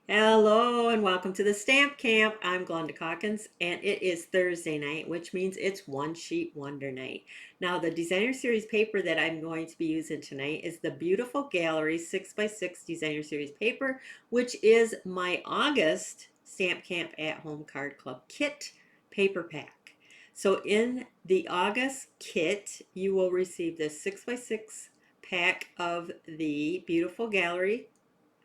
Hello and welcome to the Stamp Camp. I'm Glenda Calkins and it is Thursday night, which means it's One Sheet Wonder night. Now the designer series paper that I'm going to be using tonight is the Beautiful Gallery 6x6 designer series paper, which is my August Stamp Camp at Home Card Club kit paper pack. So in the August kit, you will receive this 6x6 pack of the Beautiful Gallery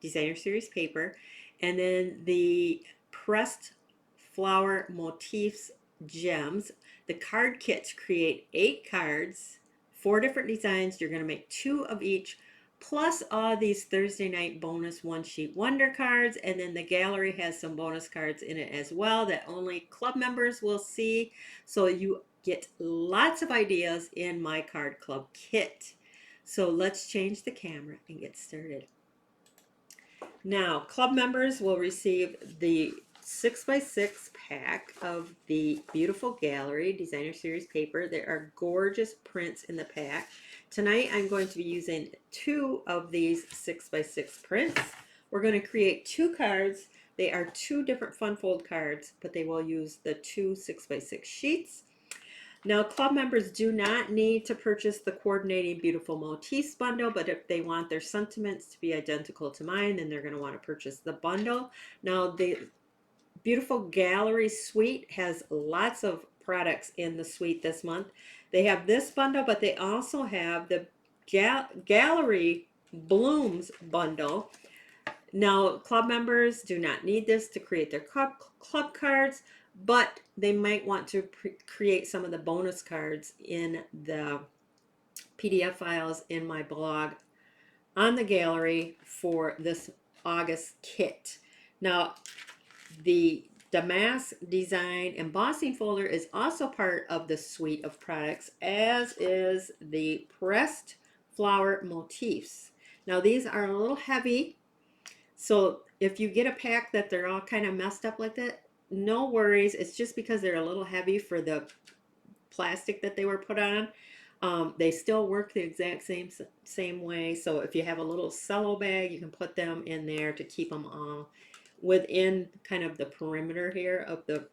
designer series paper, and then the pressed flower motifs gems. The card kits create 8 cards, 4 different designs. You're going to make 2 of each, plus all these Thursday night bonus one sheet wonder cards. And then the gallery has some bonus cards in it as well that only club members will see. So you get lots of ideas in my card club kit. So let's change the camera and get started. Now, club members will receive the 6x6 pack of the Beautiful Gallery Designer Series paper. There are gorgeous prints in the pack. Tonight, I'm going to be using 2 of these 6x6 prints. We're going to create 2 cards. They are 2 different fun fold cards, but they will use the 2 6x6 sheets. Now, club members do not need to purchase the coordinating Beautiful Motifs bundle, but if they want their sentiments to be identical to mine, then they're going to want to purchase the bundle. Now, the Beautiful Gallery suite has lots of products in the suite this month. They have this bundle, but they also have the Gallery Blooms bundle. Now, club members do not need this to create their club cards, but they might want to create some of the bonus cards in the PDF files in my blog on the gallery for this August kit. Now, the Damask Design embossing folder is also part of the suite of products, as is the pressed flower motifs. Now, these are a little heavy. So if you get a pack that they're all kind of messed up like that, no worries. It's just because they're a little heavy for the plastic that they were put on. They still work the exact same way. So if you have a little cello bag, you can put them in there to keep them all within kind of the perimeter here of the,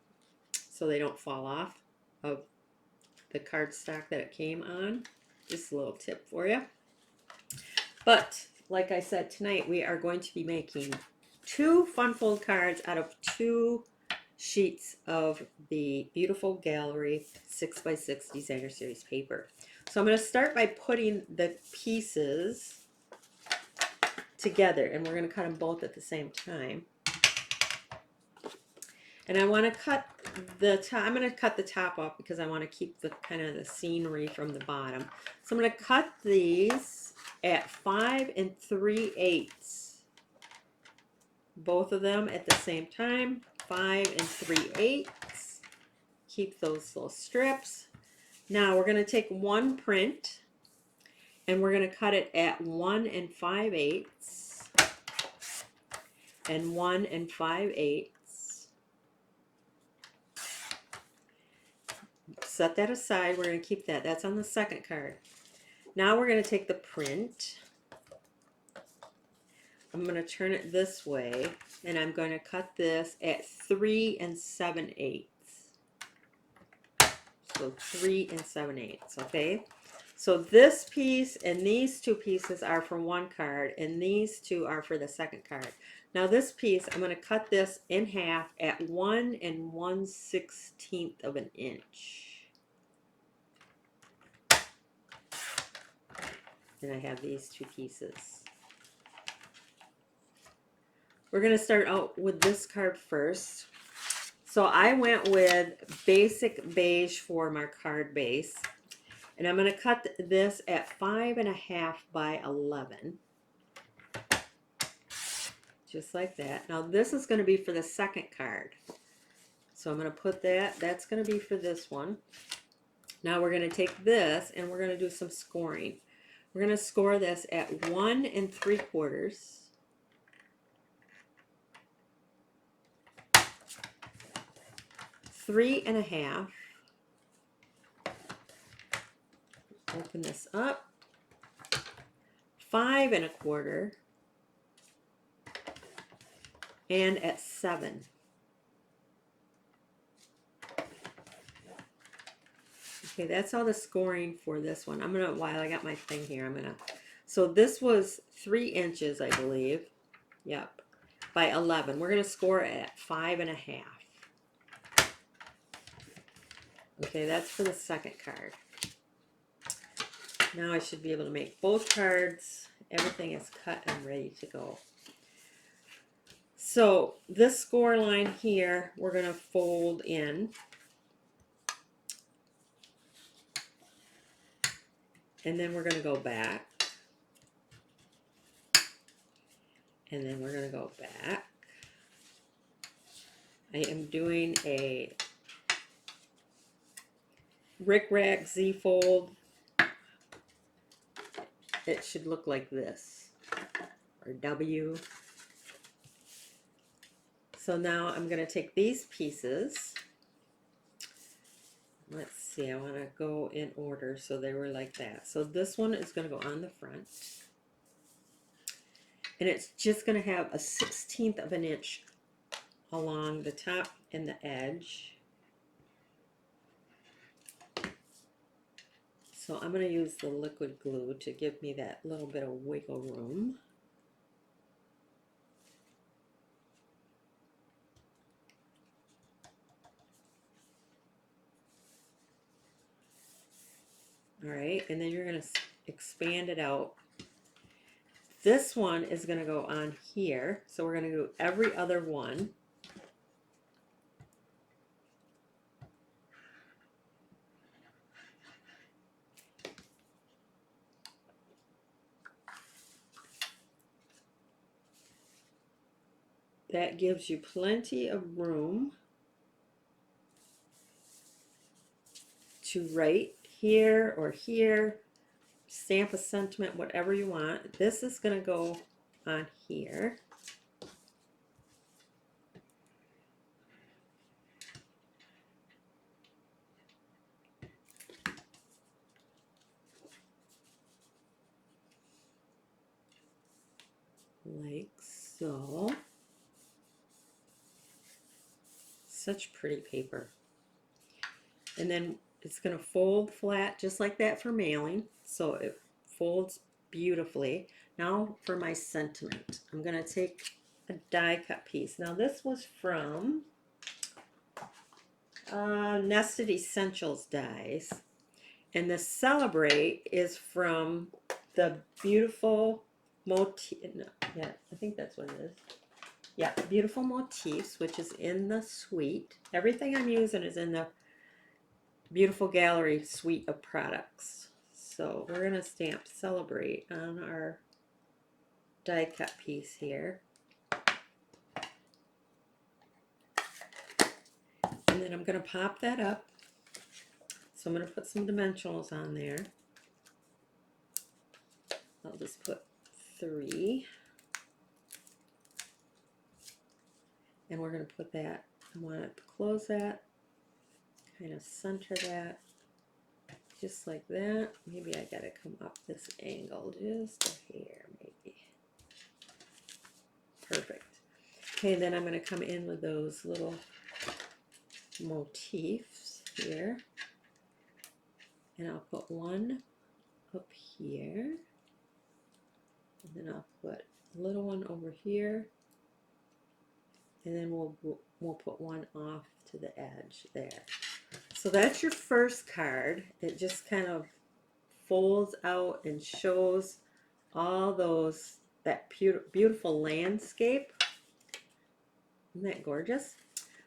so they don't fall off of the cardstock that it came on. Just a little tip for you. But like I said, tonight we are going to be making 2 fun fold cards out of 2 sheets of the Beautiful Gallery 6x6 designer series paper. So I'm going to start by putting the pieces together, and we're going to cut them both at the same time. And I want to cut the top. I'm going to cut the top off because I want to keep the kind of the scenery from the bottom. So I'm going to cut these at 5 3/8. Both of them at the same time, 5 3/8. Keep those little strips. Now we're going to take one print and we're going to cut it at 1 5/8 and 1 5/8. Set that aside. We're going to keep that. That's on the second card. Now we're going to take the print. I'm going to turn it this way, and I'm going to cut this at 3 7/8. So 3 7/8, okay? So this piece and these 2 pieces are for one card, and these 2 are for the second card. Now this piece, I'm going to cut this in half at 1 1/16 of an inch. And I have these 2 pieces. We're going to start out with this card first. So I went with Basic Beige for my card base. And I'm going to cut this at 5 1/2 by 11. Just like that. Now this is going to be for the second card. So I'm going to put that. That's going to be for this one. Now we're going to take this and we're going to do some scoring. We're going to score this at 1 3/4. 3 1/2. Open this up. 5 1/4. and at 7. Okay, that's all the scoring for this one. I'm gonna, while I got my thing here, I'm gonna, so this was 3 inches, I believe. Yep, by 11. We're gonna score at 5.5. Okay, that's for the second card. Now I should be able to make both cards. Everything is cut and ready to go. So this score line here, we're gonna fold in. And then we're gonna go back. And then we're gonna go back. I am doing a Rick-Rack Z-fold. It should look like this, or W. So now I'm going to take these pieces. Let's see, I want to go in order so they were like that. So this one is going to go on the front. And it's just going to have a 1/16 of an inch along the top and the edge. So I'm going to use the liquid glue to give me that little bit of wiggle room. All right, and then you're going to expand it out. This one is going to go on here. So we're going to do every other one. That gives you plenty of room to write here or here, stamp a sentiment, whatever you want. This is going to go on here. Like so. Such pretty paper. And then it's going to fold flat just like that for mailing. So it folds beautifully. Now for my sentiment. I'm going to take a die cut piece. Now this was from Nested Essentials dies. And the Celebrate is from the Beautiful Motif. No, yeah, I think that's what it is. Yeah, Beautiful Motifs, which is in the suite. Everything I'm using is in the Beautiful Gallery suite of products. So we're going to stamp Celebrate on our die cut piece here. And then I'm going to pop that up. So I'm going to put some dimensionals on there. I'll just put 3. And we're going to put that, I want to close that, kind of center that, just like that. Maybe I got to come up this angle just a hair, maybe. Perfect. Okay, then I'm going to come in with those little motifs here. And I'll put one up here. And then I'll put a little one over here. And then we'll put one off to the edge there. So that's your first card. It just kind of folds out and shows all those, that beautiful landscape. Isn't that gorgeous?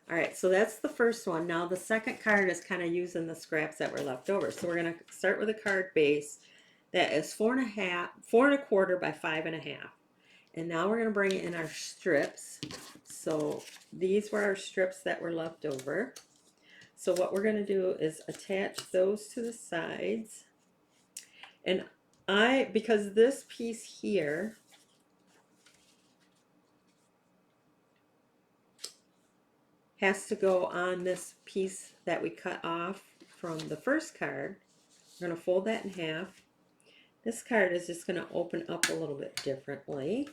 All right, so that's the first one. Now the second card is kind of using the scraps that were left over. So we're going to start with a card base that is 4.25 by 5.5. And now we're going to bring in our strips. So these were our strips that were left over. So what we're going to do is attach those to the sides. And because this piece here has to go on this piece that we cut off from the first card, we're going to fold that in half. This card is just going to open up a little bit differently.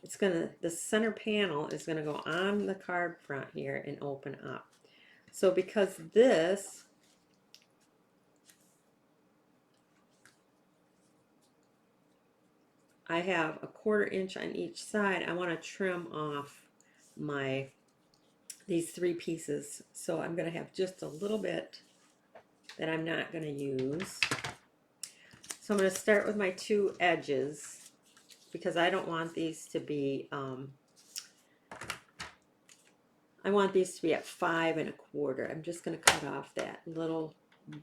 the center panel is gonna go on the card front here and open up. So because this I have a 1/4 inch on each side, I want to trim off these 3 pieces. So I'm going to have just a little bit that I'm not going to use. So I'm going to start with my 2 edges because I don't want these to be, I want these to be at 5 1/4. I'm just going to cut off that little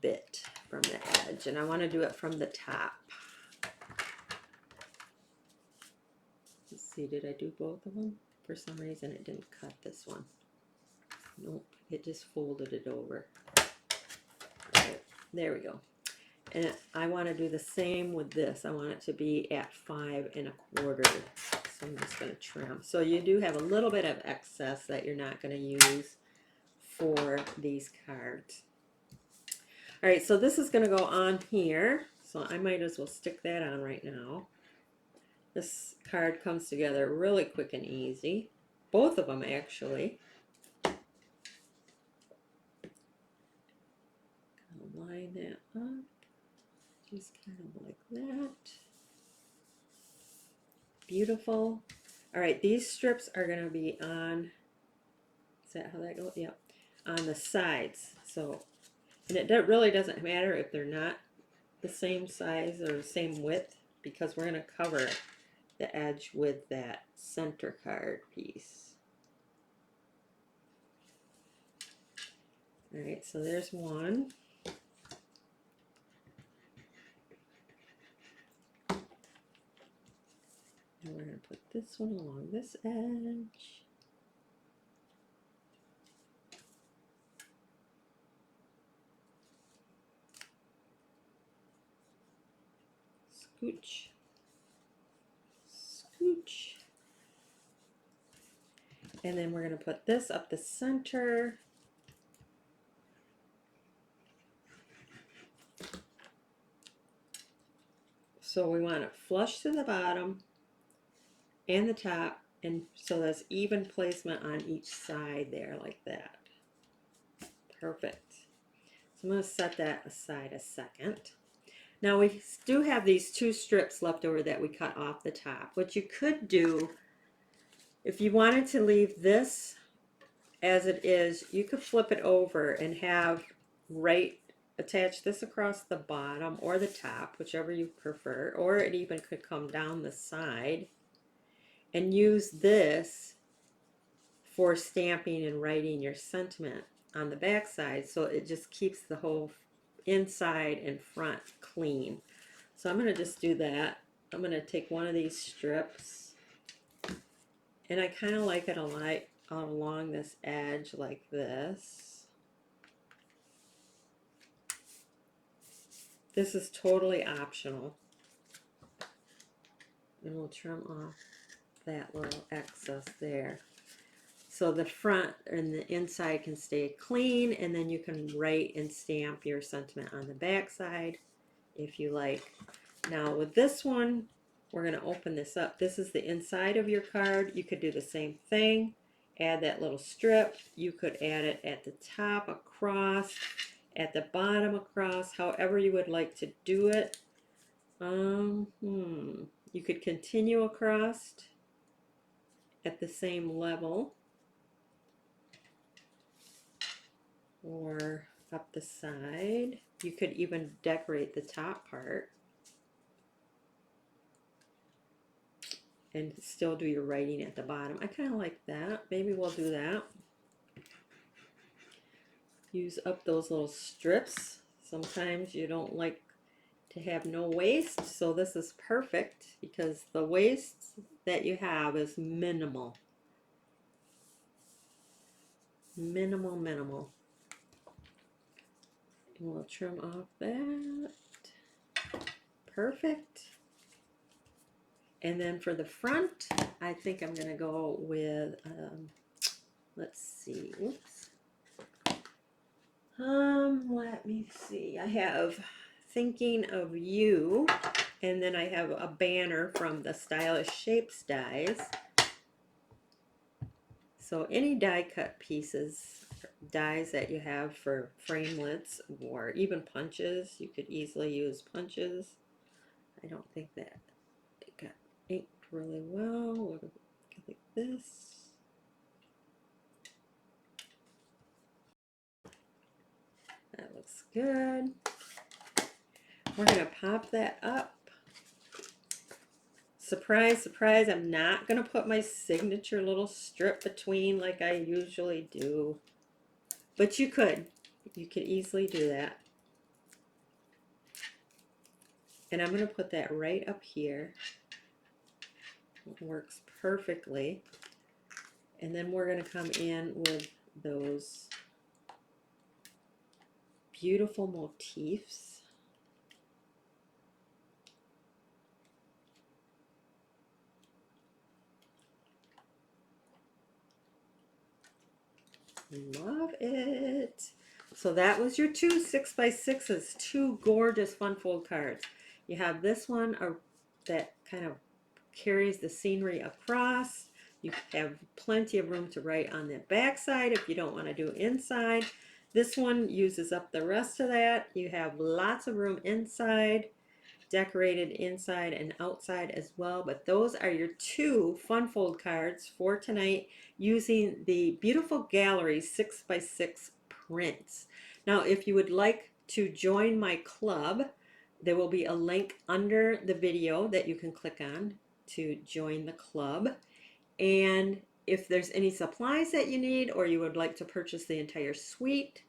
bit from the edge, and I want to do it from the top. Let's see, did I do both of them? For some reason it didn't cut this one. Nope, it just folded it over. Right, there we go. And I want to do the same with this. I want it to be at 5 1/4. So I'm just going to trim. So you do have a little bit of excess that you're not going to use for these cards. All right, so this is going to go on here. So I might as well stick that on right now. This card comes together really quick and easy. Both of them actually. Line that up, just kind of like that. Beautiful. All right, these strips are going to be on, is that how that goes? Yep, on the sides. So, and it really doesn't matter if they're not the same size or the same width, because we're going to cover the edge with that center card piece. All right, so there's one. And we're going to put this one along this edge. Scooch. Scooch. And then we're going to put this up the center. So we want it flush to the bottom and the top, and so there's even placement on each side there like that. Perfect. So I'm going to set that aside a second. Now we do have these 2 strips left over that we cut off the top. What you could do, if you wanted to leave this as it is, you could flip it over and have attach this across the bottom or the top, whichever you prefer, or it even could come down the side, and use this for stamping and writing your sentiment on the back side, so it just keeps the whole inside and front clean. So I'm going to just do that. I'm going to take one of these strips, and I kind of like it along this edge like this. This is totally optional. And we'll trim off that little excess there. So the front and the inside can stay clean, and then you can write and stamp your sentiment on the back side if you like. Now with this one, we're going to open this up. This is the inside of your card. You could do the same thing. Add that little strip. You could add it at the top across, at the bottom across, however you would like to do it. You could continue across at the same level, or up the side. You could even decorate the top part and still do your writing at the bottom. I kind of like that. Maybe we'll do that. Use up those little strips. Sometimes you don't like to have no waste, so this is perfect because the waste that you have is minimal. Minimal. And we'll trim off that. Perfect. And then for the front, I think I'm going to go with, let's see, whoops. Let me see. I have Thinking of You, and then I have a banner from the Stylish Shapes dies. So any die cut pieces, dies that you have for framelits or even punches, you could easily use punches. I don't think that it got inked really well. We'll go like this. That looks good. We're going to pop that up. Surprise, surprise, I'm not going to put my signature little strip between like I usually do. But you could. You could easily do that. And I'm going to put that right up here. It works perfectly. And then we're going to come in with those beautiful motifs. Love it. So that was your two 6x6s, two gorgeous fun fold cards. You have this one that kind of carries the scenery across. You have plenty of room to write on the back side if you don't want to do inside. This one uses up the rest of that. You have lots of room inside, decorated inside and outside as well. But those are your two fun fold cards for tonight using the Beautiful Gallery 6x6 prints. Now, if you would like to join my club, there will be a link under the video that you can click on to join the club. And if there's any supplies that you need or you would like to purchase the entire suite,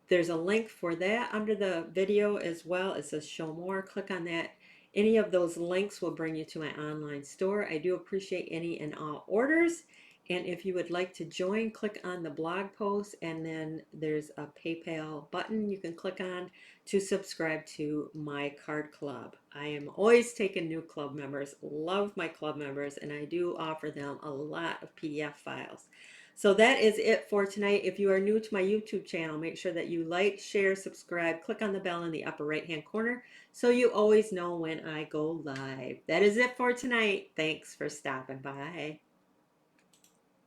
there's a link for that under the video as well. It says show more. Click on that. Any of those links will bring you to my online store. I do appreciate any and all orders. And if you would like to join, click on the blog post, and then there's a PayPal button you can click on to subscribe to my card club. I am always taking new club members. Love my club members, and I do offer them a lot of PDF files. So that is it for tonight. If you are new to my YouTube channel, make sure that you like, share, subscribe, click on the bell in the upper right hand corner so you always know when I go live. That is it for tonight. Thanks for stopping by.